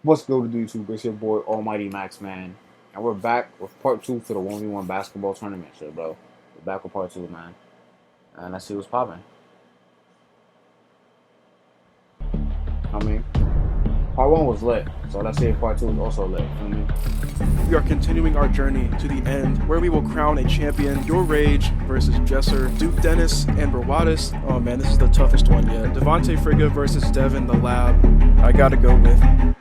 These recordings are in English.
What's good to do, YouTube? It's your boy Almighty Max, man. And we're back with part two to the 1v1 basketball tournament shit, bro. We're back with part two, man. And let's see what's popping. I mean, part one was lit, so let's see if part two is also lit. You know what We are continuing our journey to the end, where we will crown a champion. Your Rage versus Jesser, Duke Dennis, and Brawadis. Oh man, this is the toughest one yet. Devontae Frigga versus Devin the Lab. I gotta go with.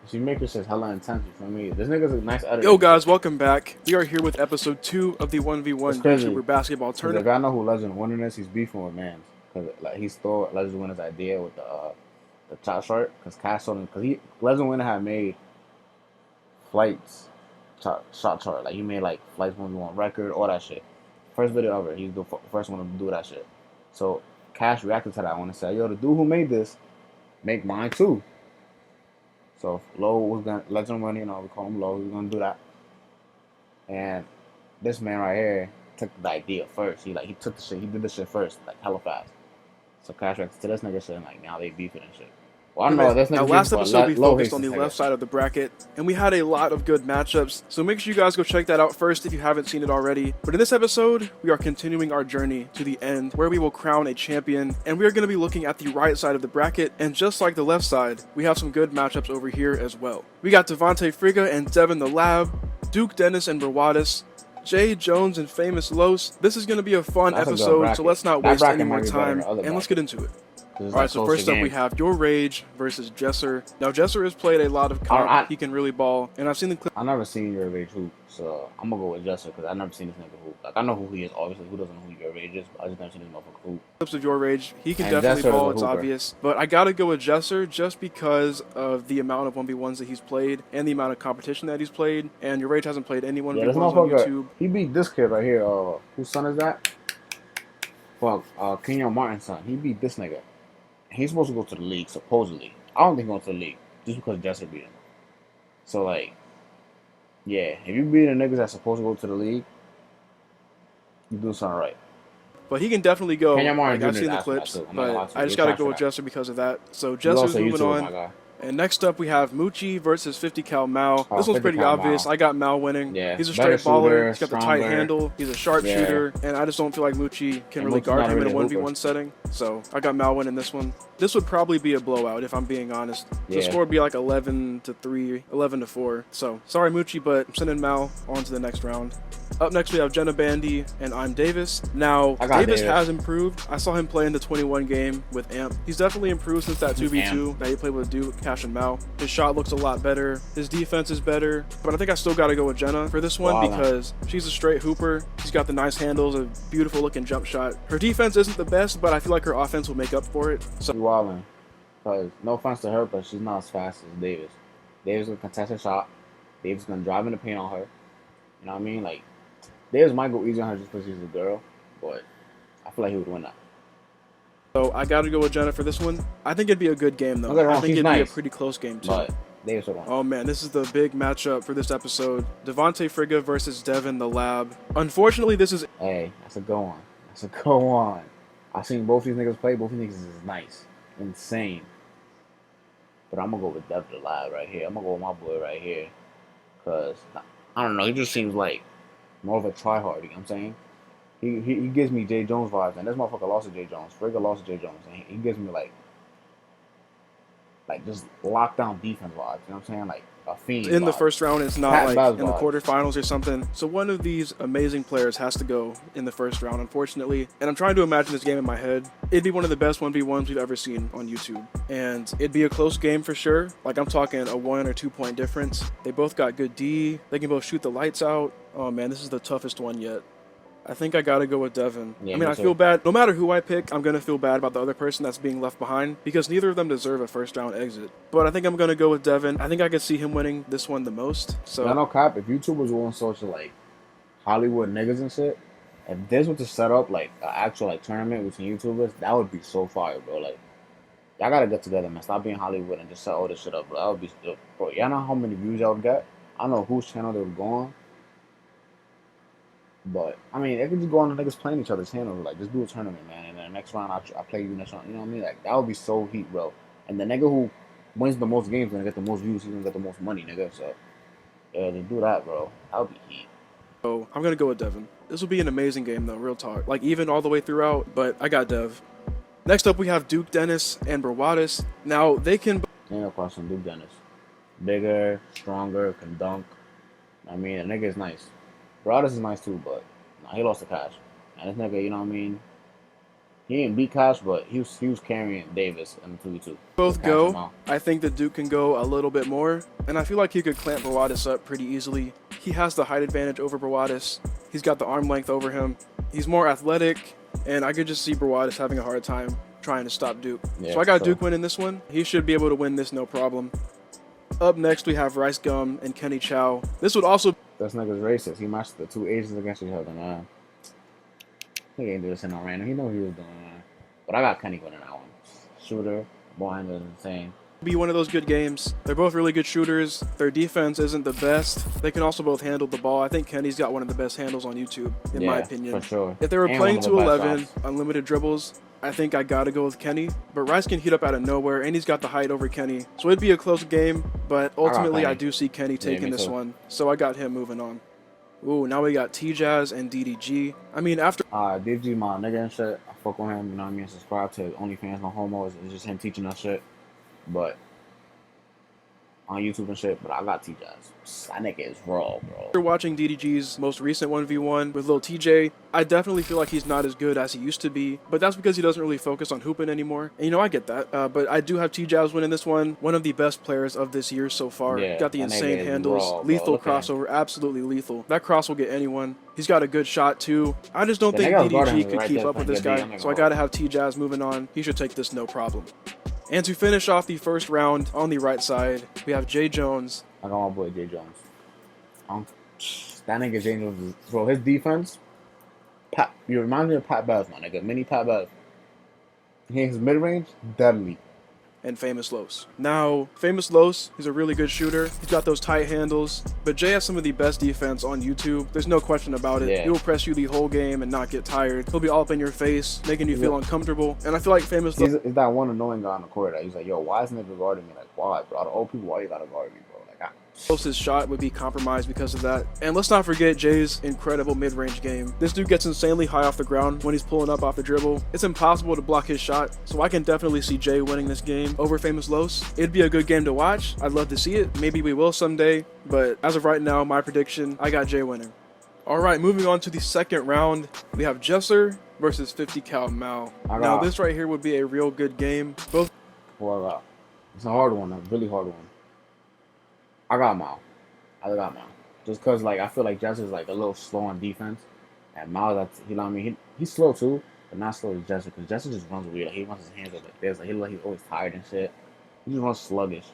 She make this shit hella intense, you feel me? This nigga's a nice editor. Yo guys, welcome back. We are here with episode 2 of the It's 1v1 crazy. YouTuber basketball Because tournament. if y'all know who Legend Winner is, he's beefing with Mans. Because like, he stole Legend Winner's idea with the top chart. Because Cash told him, because Legend Winner had made flights shot chart. Like he made like flights 1v1 record, all that shit. First video ever. He's the first one to do that shit. So Cash reacted to that one and said, "Yo, the dude who made this, make mine too." So Low was gonna Legend Winner, you know, we call him Low. He's gonna do that. And this man right here took the idea first. He took the shit. He did the shit first, like hella fast. So Cash reacted to this nigga shit and like now they beefing and shit. Well, I know this Now, nigga last beefing, episode we Low focused hates on the this left nigga. side of the bracket, and we had a lot of good matchups, so make sure you guys go check that out first if you haven't seen it already. But in this episode, we are continuing our journey to the end, where we will crown a champion, and we are going to be looking at the right side of the bracket, and just like the left side, we have some good matchups over here as well. We got Devontae Frigga and Devin the Lab, Duke Dennis and Brawadis, Jay Jones and Famous Los. This is going to be a fun That's a good episode, so bracket. let's not That waste bracket any more might be better time, than other and let's get into it. Alright, so first up we have Your Rage versus Jesser. Now Jesser has played a lot of comp, he can really ball, and I've seen the clip. I never seen Your Rage hoop, so I'm gonna go with Jesser because I never seen this nigga hoop. Like I know who he is, obviously. Who doesn't know who Your Rage is? But I just never seen this motherfucker hoop. Clips of Your Rage, he can And definitely Jesser ball, is it's a hooper. obvious. But I gotta go with Jesser just because of the amount of 1v1s that he's played and the amount of competition that he's played. And Your Rage hasn't played any 1v1s Yeah, this on motherfucker, YouTube. he beat this kid right here. Whose son is that? Fuck, Kenyon Martin's son. He beat this nigga. He's supposed to go to the league, supposedly. I don't think he's going to the league, just because Jesser beat him. So, like, yeah, if you beat the niggas that's supposed to go to the league, you do something right. But he can definitely go. Kenyon Martin Like, I've Jr. seen is the asking that clips, too. I'm not gonna lie but to you. I just You're gotta go trash with for Jesser because of that. So You Jesser's also moving YouTuber, on. my guy. And next up, we have Moochie versus 50 Cal Mao. Oh, This one's 50 pretty Cal obvious. Mao. I got Mao winning. Yeah, He's a better straight baller. shooter, He's got the tight stronger. handle. He's a sharpshooter. Yeah. And I just don't feel like Moochie can And really Moochie's guard not him really in a a 1v1 hooper. setting. So I got Mao winning this one. This would probably be a blowout if I'm being honest. The Yeah. score would be like 11-3, 11-4. So sorry, Moochie, but I'm sending Mao on to the next round. Up next, we have Jenna Bandy and I'm Davis. Now, I got Davis Davis. has improved. I saw him play in the 21 game with Amp. He's definitely improved since that 2v2 that he played with Duke, Cash, and Mao. His shot looks a lot better. His defense is better. But I think I still got to go with Jenna for this one Wow. because she's a straight hooper. She's got the nice handles, a beautiful looking jump shot. Her defense isn't the best, but I feel like her offense will make up for it. So You wildin'. Because, no offense to her, but she's not as fast as Davis. Davis gonna contest her shot. Davis gonna drive in the paint on her. You know what I mean? Like, Davis might go easy on her just because she's a girl, but I feel like he would win that. So I got to go with Jenna for this one. I think it'd be a good game though. Don't get me wrong, I think she's it'd be a nice, pretty close game too. But Davis would win. Oh man, this is the big matchup for this episode. Devontae Frigga versus Devin the Lab. Unfortunately, this is Hey, that's a go on. That's a go on. I've seen both these niggas play. Both these niggas is nice. Insane. But I'm going to go with Devin the Lab right here. I'm going to go with my boy right here. Because, I don't know, he just seems like more of a tryhard, you know what I'm saying? He gives me Jay Jones vibes, and this motherfucker lost to Jay Jones. Frigga lost to Jay Jones, and he gives me like just lockdown defense vibes. You know what I'm saying? Like a fiend. in the vibe. first round. It's not Pat like Baz in the vibes. quarterfinals or something. So one of these amazing players has to go in the first round, unfortunately. And I'm trying to imagine this game in my head. It'd be one of the best 1v1s we've ever seen on YouTube. And it'd be a close game for sure. Like I'm talking a 1 or 2 point difference. They both got good D. They can both shoot the lights out. Oh man, this is the toughest one yet. I think I gotta go with Devin. Yeah, I mean, me I too. feel bad. No matter who I pick, I'm gonna feel bad about the other person that's being left behind because neither of them deserve a first round exit. But I think I'm gonna go with Devin. I think I could see him winning this one the most. So I know, Cap, if YouTubers were on social like Hollywood niggas and shit, if this was to set up like an actual like tournament between YouTubers, that would be so fire, bro. Like, y'all gotta get together, man. Stop being Hollywood and just set all this shit up, bro. That would be, bro. Y'all know how many views y'all would get? I don't know whose channel they would go on. But I mean, they could just go on the niggas playing each other's channels. Like, just do a tournament, man. And then the next round, I play you next round. You know what I mean? Like, that would be so heat, bro. And the nigga who wins the most games, gonna get the most views, he's gonna get the most money, nigga. So yeah, to do that, bro, that would be heat. So I'm gonna go with Devin. This will be an amazing game though, real talk. Like even all the way throughout, but I got Dev. Next up we have Duke Dennis and Brawadis. Now they can Ain't no question, Duke Dennis, bigger, stronger, can dunk. I mean, the nigga is nice. Broadus is nice too, but nah, he lost to Cash. And this nigga, you know what I mean? He didn't beat Cash, but he was carrying Davis in the 2v2. both go. I think that Duke can go a little bit more, and I feel like he could clamp Brawadis up pretty easily. He has the height advantage over Brawadis. He's got the arm length over him. He's more athletic, and I could just see Brawadis having a hard time trying to stop Duke. Yeah, so I got so Duke winning this one. He should be able to win this no problem. Up next, we have Rice Gum and Kenny Chow. This would also... this nigga's racist. He matched the two Asians against each other, man. He ain't do this in no random. He know what he was doing, man. But I got Kenny winning that one. Shooter, ball handler is insane. be one of those good games. They're both really good shooters. Their defense isn't the best. They can also both handle the ball. I think Kenny's got one of the best handles on YouTube, in my opinion. For sure. If they were And playing one of the to best 11, shots. unlimited dribbles, I think I gotta go with Kenny. But Rice can heat up out of nowhere, and he's got the height over Kenny. So it'd be a close game, but ultimately I Kenny. do see Kenny taking me this too. one. So I got him moving on. Ooh, now we got T-Jazz and DDG. I mean, after... DG, my nigga and shit. I fuck with him, you know what I mean? Subscribe to his OnlyFans, no homo. It's just him teaching us shit. But on YouTube and shit, but I got T-Jazz. That nigga is raw, bro. After watching DDG's most recent 1v1 with Lil TJ, I definitely feel like he's not as good as he used to be, but that's because he doesn't really focus on hooping anymore. And you know, I get that. But I do have T-Jazz winning this one. One of the best players of this year so far. Yeah, Got the that nigga insane is handles, raw, bro. lethal Look at him. crossover, absolutely lethal. That cross will get anyone. He's got a good shot too. I just don't The think nigga guarding DDG him could right keep there up with this playing good guy, D. so I gotta have T-Jazz moving on. He should take this no problem. And to finish off the first round on the right side, we have Jay Jones. I got my boy Jay Jones. That nigga Jay Jones, bro, his defense, you remind me of Pat Bev, my nigga. Mini Pat Bev. His mid range, deadly. And Famous Los. Now, Famous Los, he's a really good shooter. He's got those tight handles, but Jay has some of the best defense on YouTube. There's no question about it. Yeah. He will press you the whole game and not get tired. He'll be all up in your face, making you feel uncomfortable. And I feel like Famous Los... He's that one annoying guy on the court that he's like, yo, why is nigga guarding me? Like, why, bro? Out of all people, why you gotta guard me, bro? Like, His shot would be compromised because of that. And let's not forget Jay's incredible mid-range game. This dude gets insanely high off the ground when he's pulling up off the dribble. It's impossible to block his shot, so I can definitely see Jay winning this game over Famous Los. It'd be a good game to watch. I'd love to see it. Maybe we will someday, but as of right now, my prediction, I got Jay winning. Alright, moving on to the second round, we have Jesser versus 50 Cal Mal. Now this right here would be a real good game. Both... who I got? It's a hard one, a really hard one. I got Mal. Just because, like, I feel like Jesser's, like, a little slow on defense. And Mal, that's, you know what I mean? He's slow, too, but not slow as Jesser. Because Jesser just runs weird. Like, he wants his hands up like this. Like, he look like he's always tired and shit. He just runs sluggish.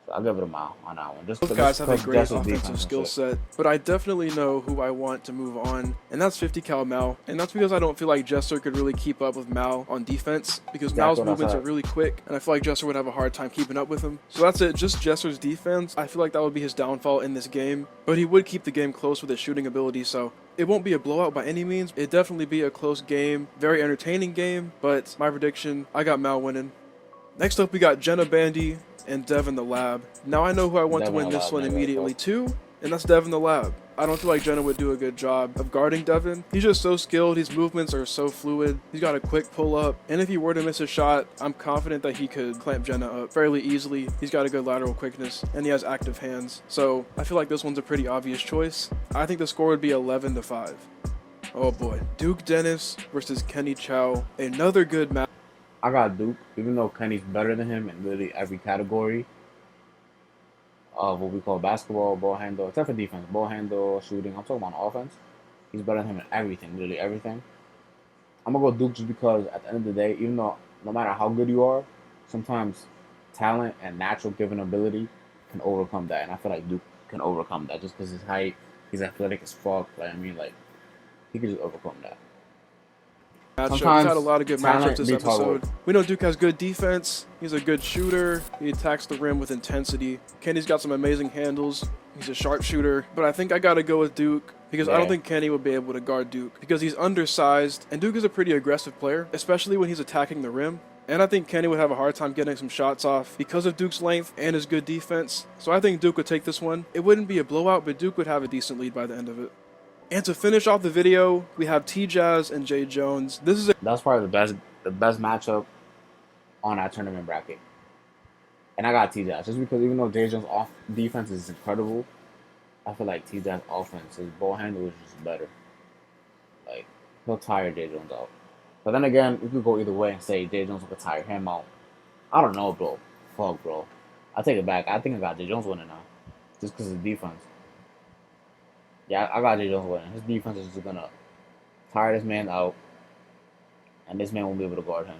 So I'll give it a Mal on that one. Both guys have a great offensive skill set, but I definitely know who I want to move on, and that's 50 Cal Mal. And that's because I don't feel like Jesser could really keep up with Mal on defense, because Mal's movements are really quick, and I feel like Jesser would have a hard time keeping up with him. So that's it, just Jesser's defense. I feel like that would be his downfall in this game, but he would keep the game close with his shooting ability, so it won't be a blowout by any means. It'd definitely be a close game, very entertaining game, but my prediction, I got Mal winning. Next up, we got Jenna Bandy and Devin the Lab. Now I know who I want to win this one immediately too, and that's Devin the Lab. I don't feel like Jenna would do a good job of guarding Devin. He's just so skilled, his movements are so fluid, he's got a quick pull up, and if he were to miss a shot, I'm confident that he could clamp Jenna up fairly easily. He's got a good lateral quickness, and he has active hands. So I feel like this one's a pretty obvious choice. I think the score would be 11-5. Oh boy. Duke Dennis versus Kenny Chow. Another good match. I got Duke, even though Kenny's better than him in literally every category of what we call basketball, ball handle, except for defense, ball handle, shooting. I'm talking about offense. He's better than him in everything, literally everything. I'm going to go Duke just because at the end of the day, even though no matter how good you are, sometimes talent and natural given ability can overcome that. And I feel like Duke can overcome that just because his height, he's athletic as fuck. Like, I mean, like, he could just overcome that. We've had a lot of good matchups this episode. We know Duke has good defense. He's a good shooter. He attacks the rim with intensity. Kenny's got some amazing handles. He's a sharpshooter. But I think I got to go with Duke because I don't think Kenny would be able to guard Duke because he's undersized. And Duke is a pretty aggressive player, especially when he's attacking the rim. And I think Kenny would have a hard time getting some shots off because of Duke's length and his good defense. So I think Duke would take this one. It wouldn't be a blowout, but Duke would have a decent lead by the end of it. And to finish off the video, we have T-Jazz and Jay Jones. That's probably the best matchup on that tournament bracket. And I got T-Jazz just because even though Jay Jones' off defense is incredible, I feel like T-Jazz offense, his ball handle is just better. Like, he'll tire Jay Jones out. But then again, we could go either way and say Jay Jones will tire him out. I don't know, bro. Fuck, bro. I take it back. I think I got Jay Jones winning now. Just because of the defense. Yeah, I got Jay Jones winning. His defense is just going to tire this man out. And this man won't be able to guard him.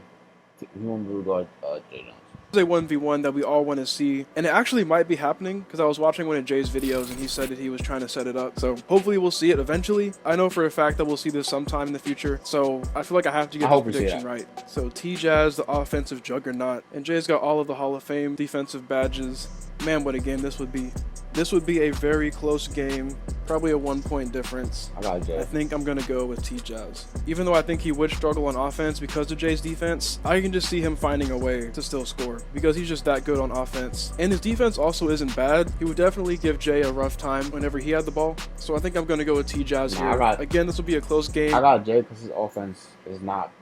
He won't be able to guard Jay Jones. It's a 1v1 that we all want to see, and it actually might be happening because I was watching one of Jay's videos and he said that he was trying to set it up, so hopefully we'll see it eventually. I know for a fact that we'll see this sometime in the future, so I feel like I have to get this prediction right. So T-Jazz, the offensive juggernaut, and Jay's got all of the Hall of Fame defensive badges. Man, what a game this would be. This would be a very close game, probably a 1-point difference. I got Jay. I think I'm going to go with T-Jazz. Even though I think he would struggle on offense because of Jay's defense, I can just see him finding a way to still score because he's just that good on offense. And his defense also isn't bad. He would definitely give Jay a rough time whenever he had the ball. So I think I'm going to go with T-Jazz here. Again, this will be a close game. I got Jay because his offense is not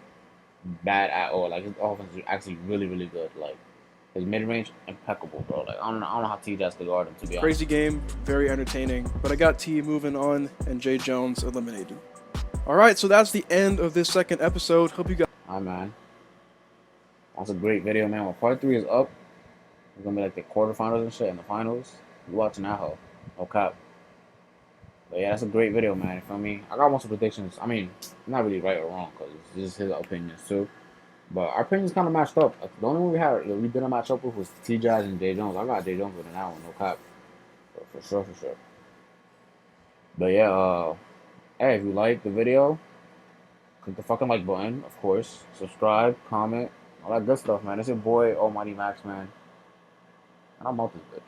bad at all. Like, his offense is actually really, really good. Like, his mid-range, impeccable, bro. Like, I don't know how T-Jazz could guard him, to be honest. Crazy game, very entertaining. But I got T moving on and Jay Jones eliminated. All right, so that's the end of this second episode. Hope you guys... All right, man. That's a great video, man. When part 3 is up, it's going to be like the quarterfinals and shit and the finals. You watching that hoe. No cap. But yeah, that's a great video, man. You feel me? I got most of the predictions. I mean, not really right or wrong because it's just his opinions, too. But our opinions kind of matched up. The only one we didn't match up with was T-Jazz and Jay Jones. I got Jay Jones winning that one, no cap. For sure. But yeah, hey, if you like the video, click the fucking like button, of course. Subscribe, comment, all that good stuff, man. It's your boy, Almighty Max, man. And I'm out this bitch.